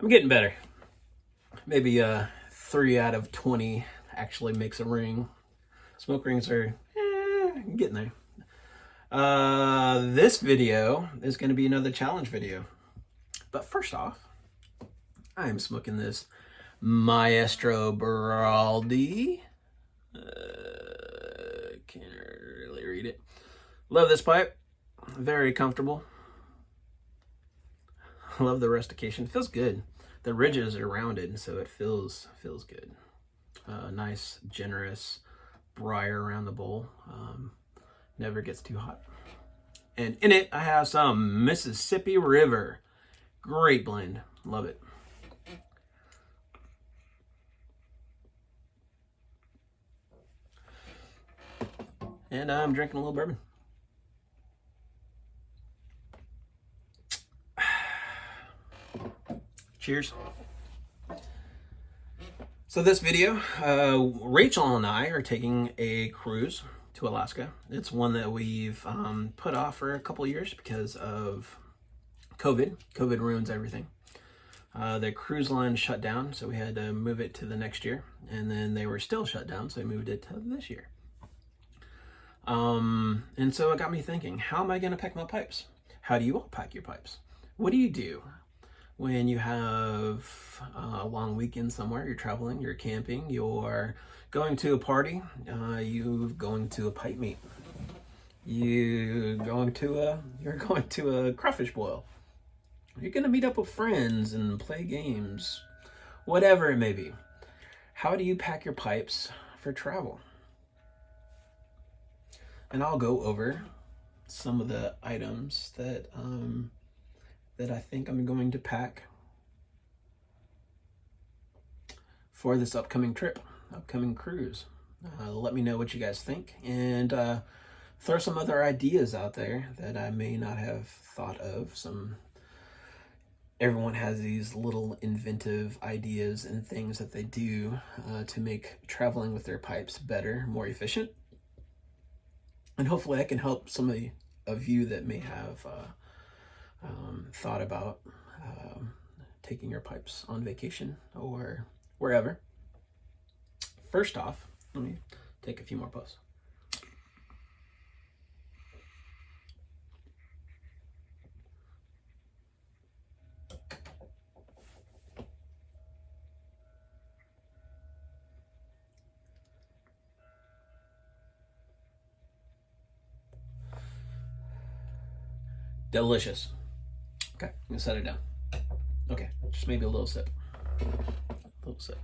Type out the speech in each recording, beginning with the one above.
I'm getting better. Maybe 3 out of 20 actually makes a ring. Smoke rings are getting there. This video is going to be another challenge video. But first off, I am smoking this Maestro Baraldi. Can't really read it. Love this pipe. Very comfortable. Love the rustication. It feels good. The ridges are rounded, so it feels good. Nice, generous briar around the bowl. Never gets too hot. And in it, I have some Mississippi River. Great blend. Love it. And I'm drinking a little bourbon. Cheers. So this video, Rachel and I are taking a cruise to Alaska. It's one that we've put off for a couple years because of COVID. COVID ruins everything. The cruise line shut down, so we had to move it to the next year. And then they were still shut down, so we moved it to this year. And so it got me thinking, how am I going to pack my pipes? How do you all pack your pipes? What do you do when you have a long weekend somewhere? You're traveling, you're camping, you're going to a party, you're going to a pipe meet, you're going to a crawfish boil, you're going to meet up with friends and play games, whatever it may be. How do you pack your pipes for travel? And I'll go over some of the items that that I think I'm going to pack for this upcoming cruise. Let me know what you guys think, and throw some other ideas out there that I may not have thought of. Everyone has these little inventive ideas and things that they do to make traveling with their pipes better, more efficient. And hopefully I can help some of you that may have thought about taking your pipes on vacation or wherever. First off, let me take a few more puffs. Delicious. Okay, I'm gonna set it down. Okay, just maybe a little sip. A little sip.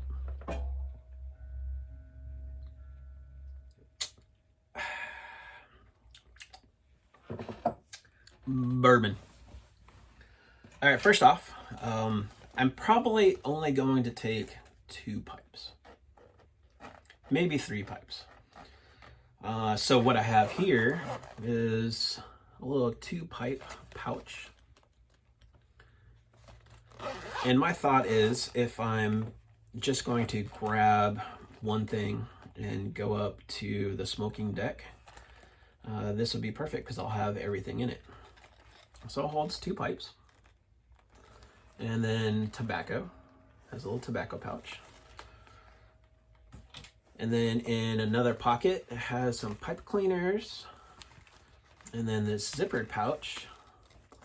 Bourbon. All right, first off, I'm probably only going to take 2 pipes, maybe 3 pipes. So what I have here is a little 2-pipe pouch. And my thought is, if I'm just going to grab one thing and go up to the smoking deck, this would be perfect because I'll have everything in it. So it holds 2 pipes. And then tobacco, has a little tobacco pouch. And then in another pocket, it has some pipe cleaners. And then this zippered pouch,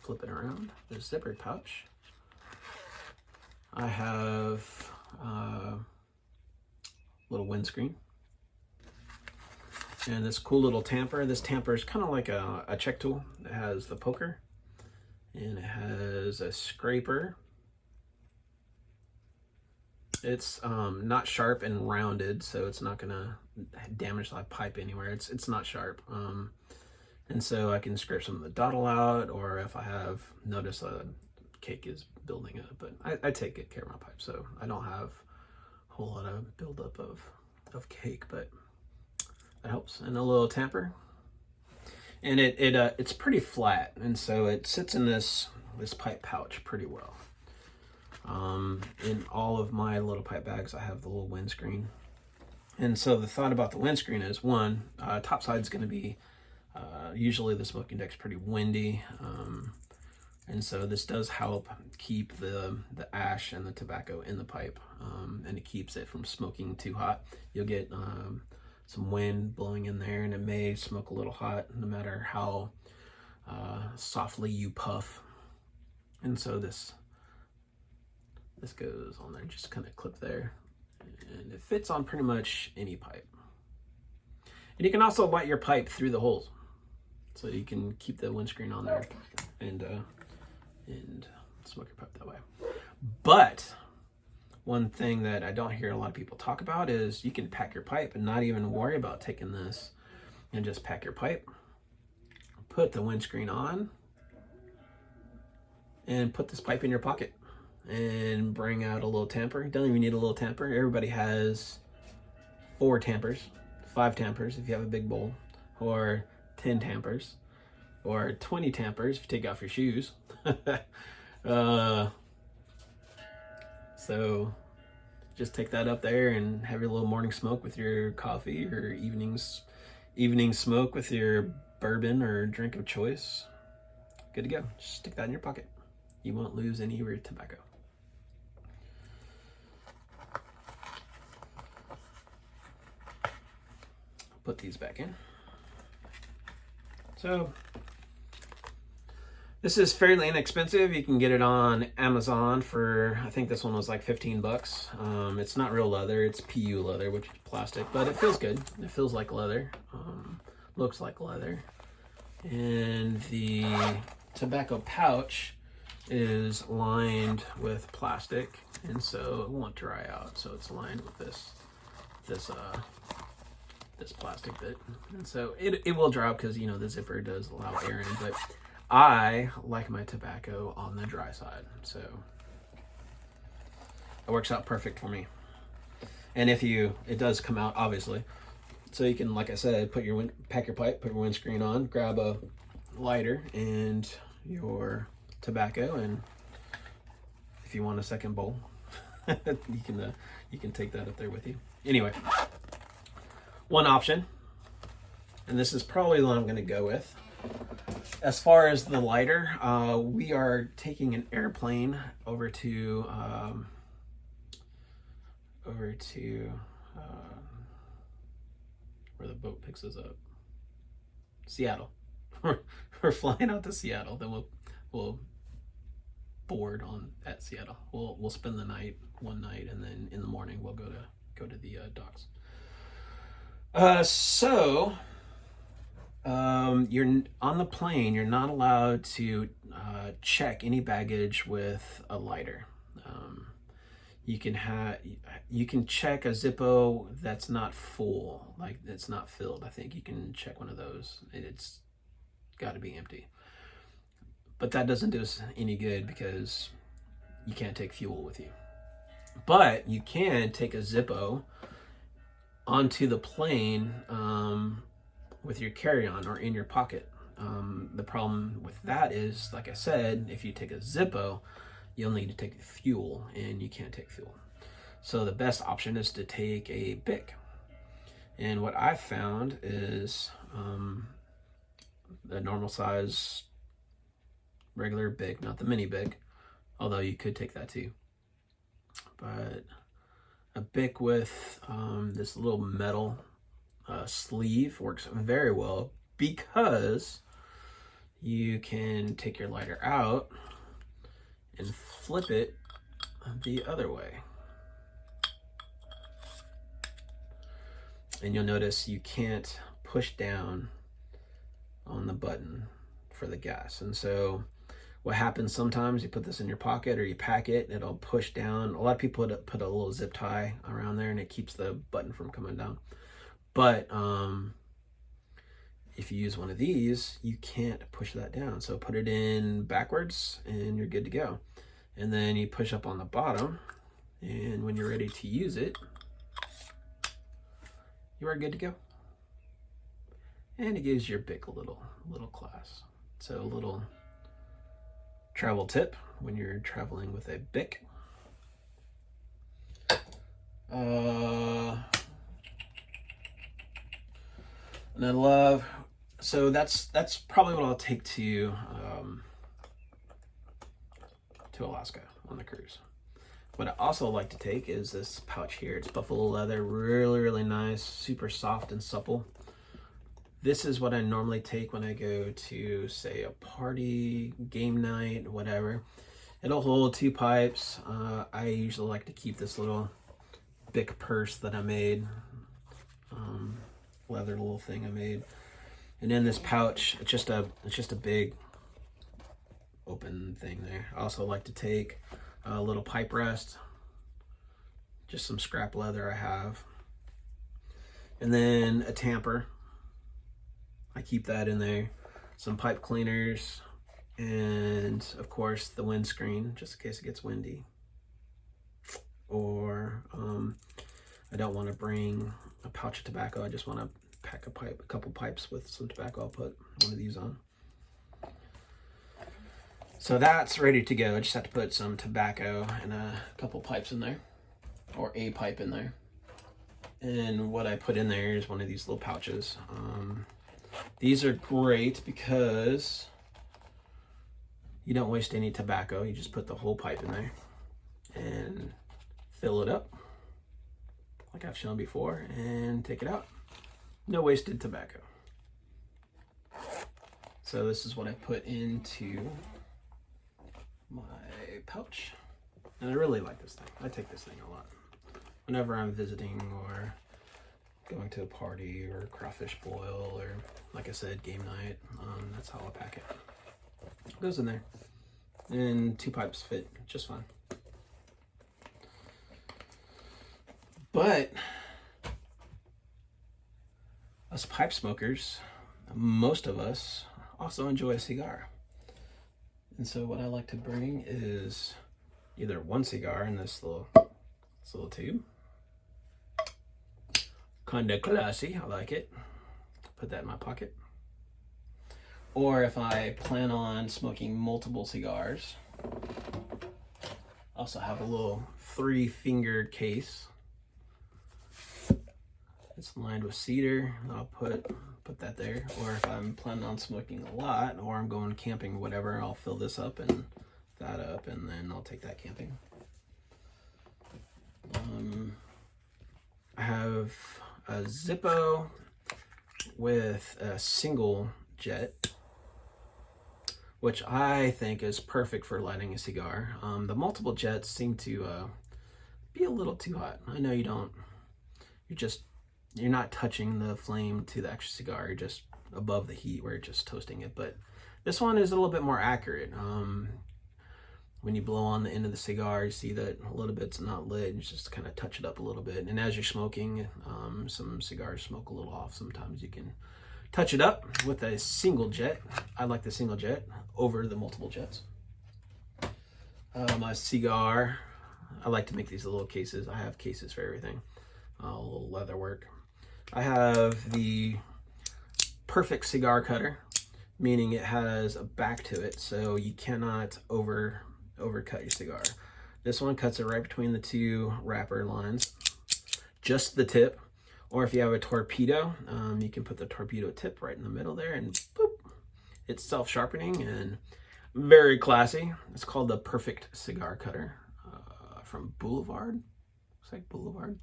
flip it around, this zippered pouch. I have a little windscreen. And this cool little tamper. This tamper is kind of like a check tool. It has the poker. And it has a scraper. It's not sharp and rounded, so it's not gonna damage the pipe anywhere. It's not sharp. And so I can scrape some of the dottle out, or if I have noticed a cake is building up, but I take good care of my pipe, so I don't have a whole lot of buildup of cake, but that helps. And a little tamper. And it's pretty flat, and so it sits in this pipe pouch pretty well. In all of my little pipe bags, I have the little windscreen. And so the thought about the windscreen is, one, top side's going to be, usually the smoking deck's pretty windy, And so this does help keep the ash and the tobacco in the pipe, and it keeps it from smoking too hot. You'll get some wind blowing in there, and it may smoke a little hot no matter how softly you puff. And so this goes on there, just kind of clip there, and it fits on pretty much any pipe. And you can also light your pipe through the holes, so you can keep the windscreen on there and smoke your pipe that way. But one thing that I don't hear a lot of people talk about is you can pack your pipe and not even worry about taking this, and just pack your pipe, put the windscreen on, and put this pipe in your pocket, and bring out a little tamper. You don't even need a little tamper. Everybody has 4 tampers, 5 tampers if you have a big bowl, or 10 tampers, or 20 tampers if you take off your shoes. So just take that up there and have your little morning smoke with your coffee, or evening smoke with your bourbon or drink of choice. Good to go. Just stick that in your pocket. You won't lose any of your tobacco. Put these back in. So this is fairly inexpensive. You can get it on Amazon for, I think this one was like 15 bucks. It's not real leather, it's PU leather, which is plastic, but it feels good. It feels like leather, looks like leather. And the tobacco pouch is lined with plastic, and so it won't dry out. So it's lined with this plastic bit, and so it will dry out because, you know, the zipper does allow air in, but I like my tobacco on the dry side, so it works out perfect for me. And it does come out, obviously, so you can, like I said, pack your pipe, put your windscreen on, grab a lighter and your tobacco, and if you want a second bowl, you can take that up there with you. Anyway, one option, and this is probably the one I'm going to go with. As far as the lighter, we are taking an airplane over to where the boat picks us up. Seattle. We're flying out to Seattle. Then we'll board at Seattle. We'll spend the night, one night, and then in the morning we'll go to the docks. You're on the plane. You're not allowed to check any baggage with a lighter. You can check a Zippo that's not full, like it's not filled. I think you can check one of those. It's got to be empty. But that doesn't do us any good because you can't take fuel with you. But you can take a Zippo onto the plane with your carry-on or in your pocket. The problem with that is, like I said, if you take a Zippo, you'll need to take fuel, and you can't take fuel. So the best option is to take a BIC. And what I've found is the normal size regular BIC, not the mini BIC, although you could take that too. But a BIC with this little metal sleeve works very well, because you can take your lighter out and flip it the other way. And you'll notice you can't push down on the button for the gas. And so what happens sometimes, you put this in your pocket or you pack it, it'll push down. A lot of people put a little zip tie around there, and it keeps the button from coming down. But if you use one of these, you can't push that down. So put it in backwards and you're good to go. And then you push up on the bottom, and when you're ready to use it, you are good to go. And it gives your BIC a little class. So a little travel tip when you're traveling with a BIC. And I love, so that's probably what I'll take to to Alaska on the cruise. What I also like to take is this pouch here. It's buffalo leather, really nice, super soft and supple. This is what I normally take when I go to, say, a party, game night, whatever. It'll hold 2 pipes. I usually like to keep this little Bic purse that I made, leather little thing I made. And in this pouch, it's just a big open thing there. I also like to take a little pipe rest, just some scrap leather I have, and then a tamper. I keep that in there, some pipe cleaners, and of course the windscreen, just in case it gets windy. Or I don't want to bring a pouch of tobacco. I just want to pack a couple pipes with some tobacco. I'll put one of these on. So that's ready to go. I just have to put some tobacco and a couple pipes in there, or a pipe in there. And what I put in there is one of these little pouches. These are great because you don't waste any tobacco. You just put the whole pipe in there and fill it up like I've shown before and take it out. No wasted tobacco. So this is what I put into my pouch. And I really like this thing. I take this thing a lot. Whenever I'm visiting or going to a party or crawfish boil or, like I said, game night, that's how I pack it. It goes in there. And 2 pipes fit just fine. But us pipe smokers, most of us also enjoy a cigar. And so what I like to bring is either one cigar in this little tube. Kinda classy, I like it. Put that in my pocket. Or if I plan on smoking multiple cigars, I also have a little 3-fingered case. It's lined with cedar. I'll put that there. Or if I'm planning on smoking a lot, or I'm going camping, whatever, I'll fill this up and that up, and then I'll take that camping. I have a Zippo with a single jet, which I think is perfect for lighting a cigar. The multiple jets seem to be a little too hot. I know you don't. You're not touching the flame to the actual cigar. You're just above the heat where you're just toasting it. But this one is a little bit more accurate. When you blow on the end of the cigar, you see that a little bit's not lit. You just kind of touch it up a little bit. And as you're smoking, some cigars smoke a little off. Sometimes you can touch it up with a single jet. I like the single jet over the multiple jets. My cigar, I like to make these little cases. I have cases for everything. A little leather work. I have the perfect cigar cutter, meaning it has a back to it, so you cannot overcut your cigar. This one cuts it right between the 2 wrapper lines, just the tip. Or if you have a torpedo, you can put the torpedo tip right in the middle there, and boop, it's self-sharpening and very classy. It's called the Perfect Cigar Cutter from Boulevard. Looks like Boulevard,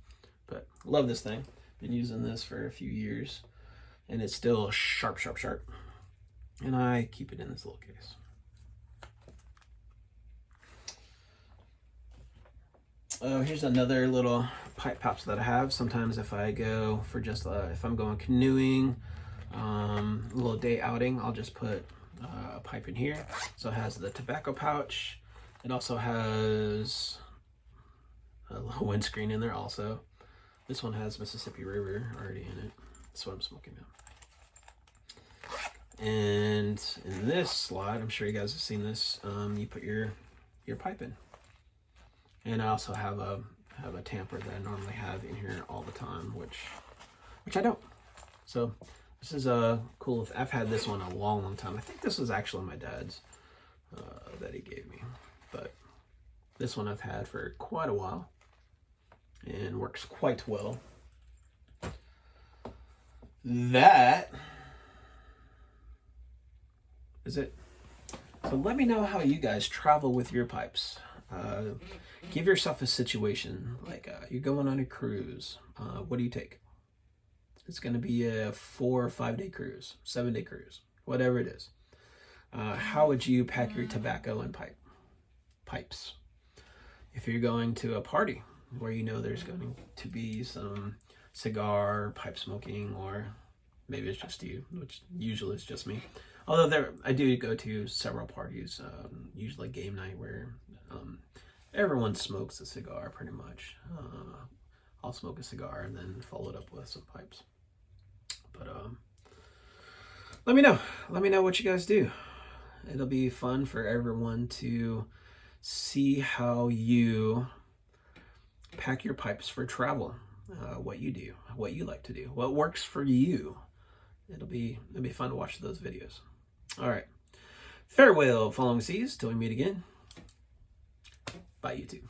but love this thing. Been using this for a few years, and it's still sharp. And I keep it in this little case. Oh, here's another little pipe pouch that I have. Sometimes if I go for just, if I'm going canoeing, a little day outing, I'll just put a pipe in here. So it has the tobacco pouch. It also has a little windscreen in there also. This one has Mississippi River already in it. That's what I'm smoking now. And in this slot, I'm sure you guys have seen this, you put your pipe in. And I also have a tamper that I normally have in here all the time, which I don't. So this is a cool. I've had this one a long time. I think this was actually my dad's that he gave me, but this one I've had for quite a while and works quite well. That is it. So let me know how you guys travel with your pipes. Give yourself a situation, like you're going on a cruise. What do you take? It's going to be a 4 or 5 day cruise, 7-day cruise, whatever it is. How would you pack your tobacco and pipes? If you're going to a party where you know there's going to be some cigar, pipe smoking, or maybe it's just you, which usually is just me. Although I do go to several parties, usually game night, where everyone smokes a cigar pretty much. I'll smoke a cigar and then follow it up with some pipes. But let me know. Let me know what you guys do. It'll be fun for everyone to see how you pack your pipes for travel. What you do, what you like to do, what works for you. It'll be fun to watch those videos. All right. Farewell, following seas, till we meet again. Bye, YouTube.